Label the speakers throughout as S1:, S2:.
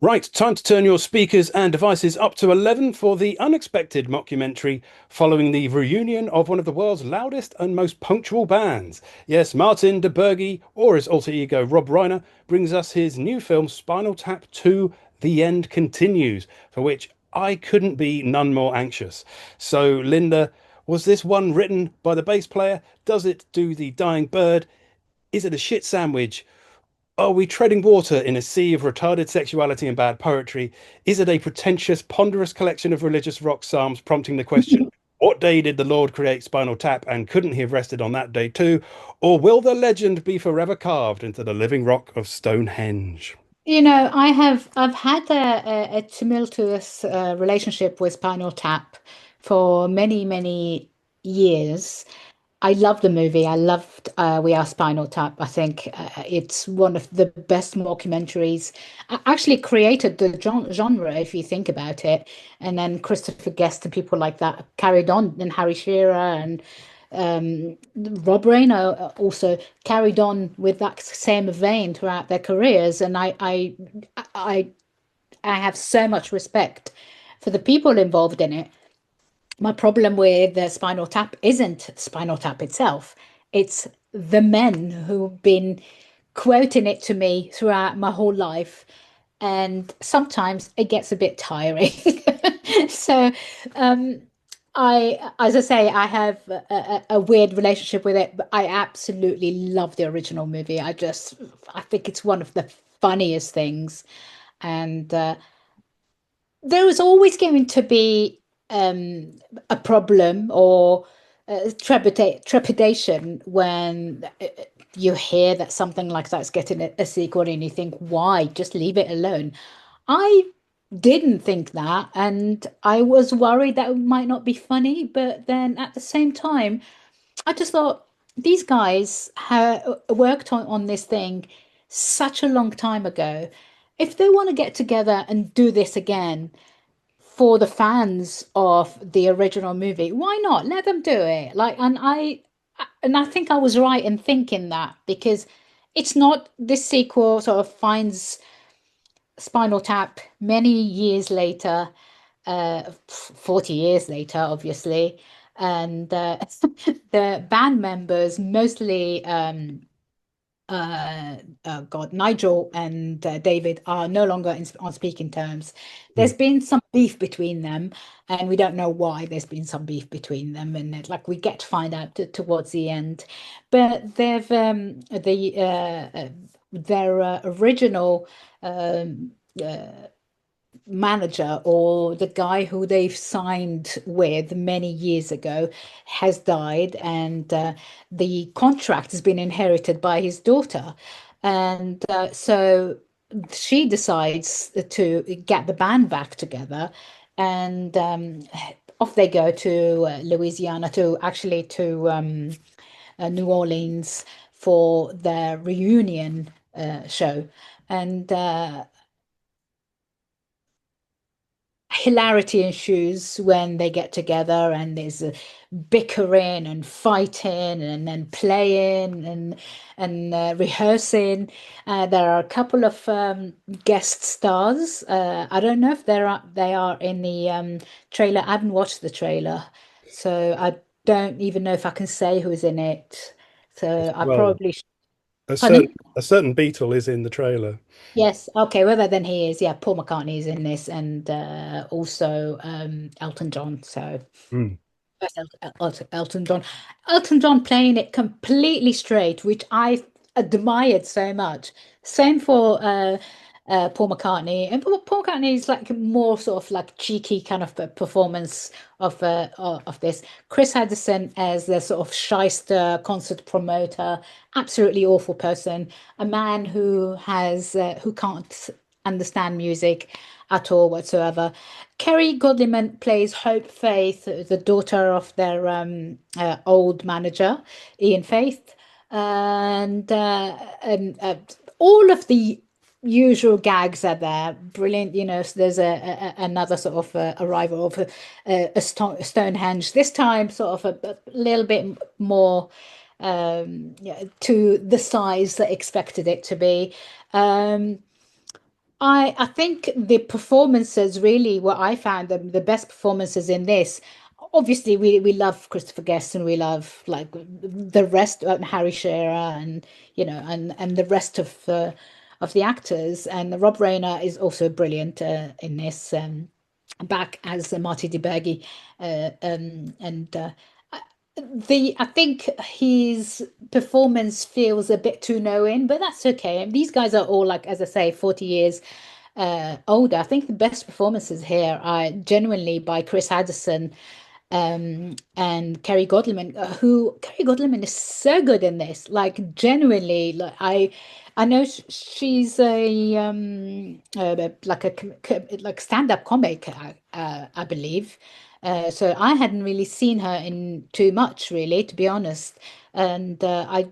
S1: Right, time to turn your speakers and devices up to 11 for the unexpected mockumentary following the reunion of one of the world's loudest and most punctual bands. Yes, Martin de Bergy, or his alter ego Rob Reiner, brings us his new film Spinal Tap 2: The End Continues, for which I couldn't be none more anxious. So, Linda, was this one written by the bass player? Does it do the dying bird? Is it a shit sandwich? Are we treading water in a sea of retarded sexuality and bad poetry? Is it a pretentious, ponderous collection of religious rock psalms prompting the question, what day did the Lord create Spinal Tap and couldn't he have rested on that day too? Or will the legend be forever carved into the living rock of Stonehenge?
S2: I've had a tumultuous relationship with Spinal Tap for many years. I love the movie. I loved We Are Spinal Tap. I think it's one of the best mockumentaries. Actually created the genre, if you think about it. And then Christopher Guest and people like that carried on, and Harry Shearer and Rob Reiner also carried on with that same vein throughout their careers. And I, I have so much respect for the people involved in it. My problem with the Spinal Tap isn't Spinal Tap itself. It's the men who've been quoting it to me throughout my whole life. And sometimes it gets a bit tiring. So, as I say, I have a weird relationship with it, but I absolutely love the original movie. I think it's one of the funniest things. And there is always going to be a problem or trepidation when you hear that something like that's getting a sequel and you think, why? Just leave it alone. I didn't think that, and I was worried that it might not be funny, but then at the same time, I just thought these guys worked on this thing such a long time ago. If they want to get together and do this again, for the fans of the original movie, why not? Let them do it. And I think I was right in thinking that because it's not this sequel sort of finds Spinal Tap many years later, 40 years later, obviously. And the band members, mostly God, Nigel and David are no longer on speaking terms.
S1: Hmm.
S2: There's been some beef between them, and we don't know why there's been some beef between them. And like we get to find out towards the end, but their original um, uh, manager or the guy who they've signed with many years ago has died, and the contract has been inherited by his daughter. And so she decides to get the band back together, and off they go to Louisiana, to New Orleans for their reunion show. And hilarity ensues when they get together, and there's a bickering and fighting and then playing and rehearsing. There are a couple of guest stars. I don't know if they are in the trailer. I haven't watched the trailer, so I don't even know if I can say who's in it. So I
S1: Well,
S2: probably
S1: a certain
S2: pardon?
S1: a certain Beatle is in the trailer.
S2: Yes, okay, well then he is. Yeah, Paul McCartney is in this, and also Elton John. So
S1: Hmm.
S2: first Elton John. Elton John playing it completely straight, which I admired so much. Same for Paul McCartney. And Paul McCartney is like more sort of like cheeky kind of performance of this. Chris Addison as the sort of shyster concert promoter, absolutely awful person, a man who can't understand music at all whatsoever. Kerry Godliman plays Hope Faith, the daughter of their old manager, Ian Faith, and all of the usual gags are there. Brilliant, so there's another sort of arrival of Stonehenge. This time, sort of a little bit more yeah, to the size that expected it to be. Um, I think the performances really what I found the best performances in this. Obviously, we love Christopher Guest and we love like the rest Harry Shearer and and the rest of the actors. And Rob Reiner is also brilliant in this. Back as Marty DiBergi, and the I think his performance feels a bit too knowing, but that's okay. And these guys are all like, as I say, 40 years older. I think the best performances here are genuinely by Chris Addison and Kerry Godliman, who Kerry Godliman is so good in this. Like genuinely, like I know she's a like a like stand-up comic, I believe. So I hadn't really seen her in too much, really, to be honest. And I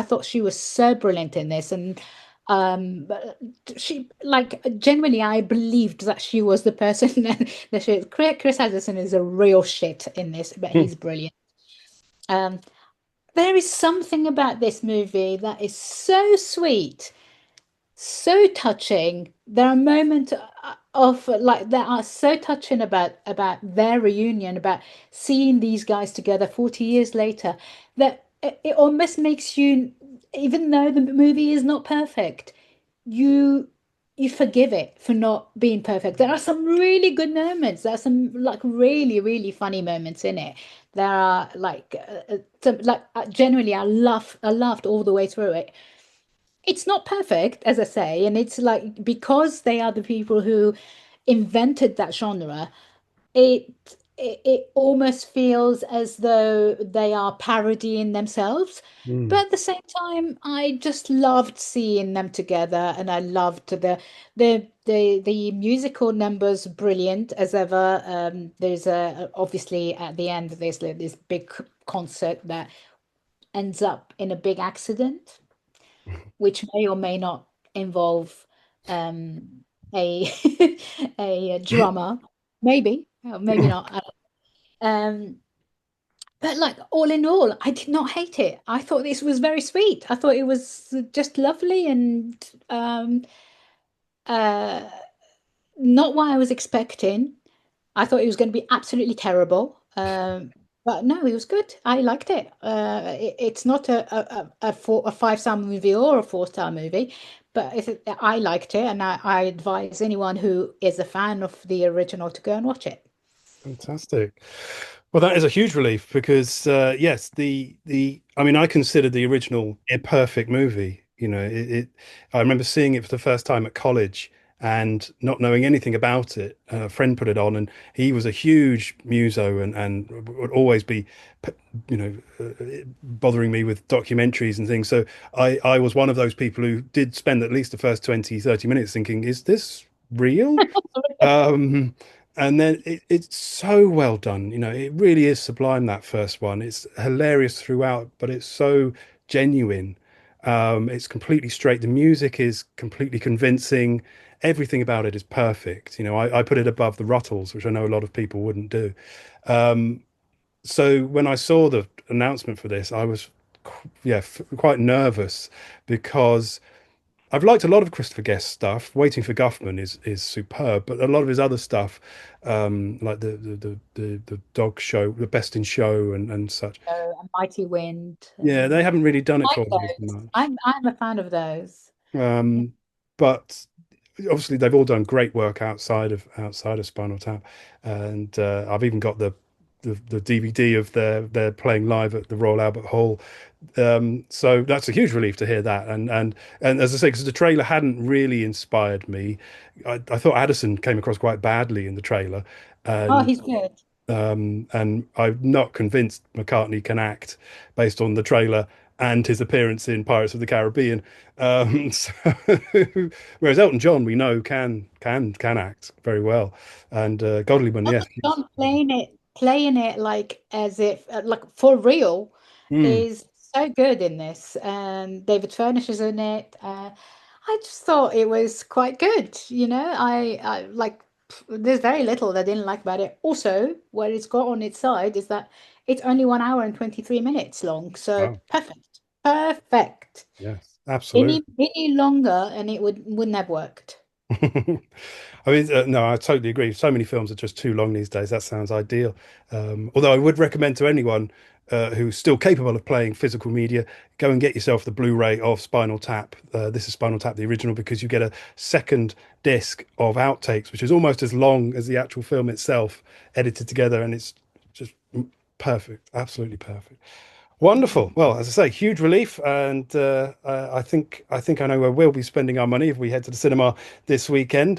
S2: thought she was so brilliant in this, and but she like genuinely I believed that she was the person that Chris Addison is a real shit in this, but
S1: Hmm.
S2: he's brilliant. Um, there is something about this movie that is so sweet, so touching. There are moments of like that are so touching about their reunion, about seeing these guys together 40 years later, that it almost makes you, even though the movie is not perfect, you you forgive it for not being perfect. There are some really good moments. There are some like really, really funny moments in it. There are like genuinely I laughed all the way through it. It's not perfect, as I say, and it's like because they are the people who invented that genre, it it almost feels as though they are parodying themselves.
S1: Hmm.
S2: But at the same time, I just loved seeing them together, and I loved the musical numbers brilliant as ever. There's a obviously at the end there's like this big concert that ends up in a big accident which may or may not involve a a drummer, maybe, or maybe not. Um, but like all in all, I did not hate it. I thought this was very sweet. I thought it was just lovely and uh, not what I was expecting. I thought it was going to be absolutely terrible. But no, it was good. I liked it. It's not a 5-star movie or a 4-star movie, but I liked it, and I advise anyone who is a fan of the original to go and watch it.
S1: Fantastic. Well, that is a huge relief because yes, the I mean, I consider the original a perfect movie. I remember seeing it for the first time at college and not knowing anything about it. A friend put it on, and he was a huge muso and would always be, you know, bothering me with documentaries and things. So I was one of those people who did spend at least the first 20, 30 minutes thinking, is this real? Um, and then it's so well done. It really is sublime, that first one. It's hilarious throughout, but it's so genuine. It's completely straight. The music is completely convincing. Everything about it is perfect. I put it above the Ruttles, which I know a lot of people wouldn't do. So when I saw the announcement for this, I was, yeah, quite nervous because I've liked a lot of Christopher Guest stuff. Waiting for Guffman is superb, but a lot of his other stuff, like the dog show, the Best in Show and such.
S2: A Mighty Wind.
S1: Yeah, they haven't really done it
S2: Like
S1: for me as
S2: those.
S1: much.
S2: I'm a fan of those.
S1: But obviously they've all done great work outside of Spinal Tap, and I've even got the DVD of their playing live at the Royal Albert Hall. So that's a huge relief to hear that. And as I say, because the trailer hadn't really inspired me, I thought Addison came across quite badly in the trailer,
S2: Oh,
S1: and
S2: he's good.
S1: I'm not convinced McCartney can act based on the trailer and his appearance in Pirates of the Caribbean. So, whereas Elton John, we know can act very well, and Godliman, yes,
S2: John playing it like as if like for real
S1: mm,
S2: is so good in this. David Furnish is in it. I just thought it was quite good. I like there's very little that I didn't like about it. Also, what it's got on its side is that it's only 1 hour and 23 minutes long. So
S1: wow,
S2: perfect.
S1: yes, absolutely.
S2: Any longer and it wouldn't have worked.
S1: I mean, no, I totally agree. So many films are just too long these days. That sounds ideal. Although I would recommend to anyone who's still capable of playing physical media, go and get yourself the Blu-ray of Spinal Tap. This is Spinal Tap, the original, because you get a second disc of outtakes, which is almost as long as the actual film itself, edited together, and it's just perfect, absolutely perfect. Wonderful. Well, as I say, huge relief, and I think I know where we'll be spending our money if we head to the cinema this weekend.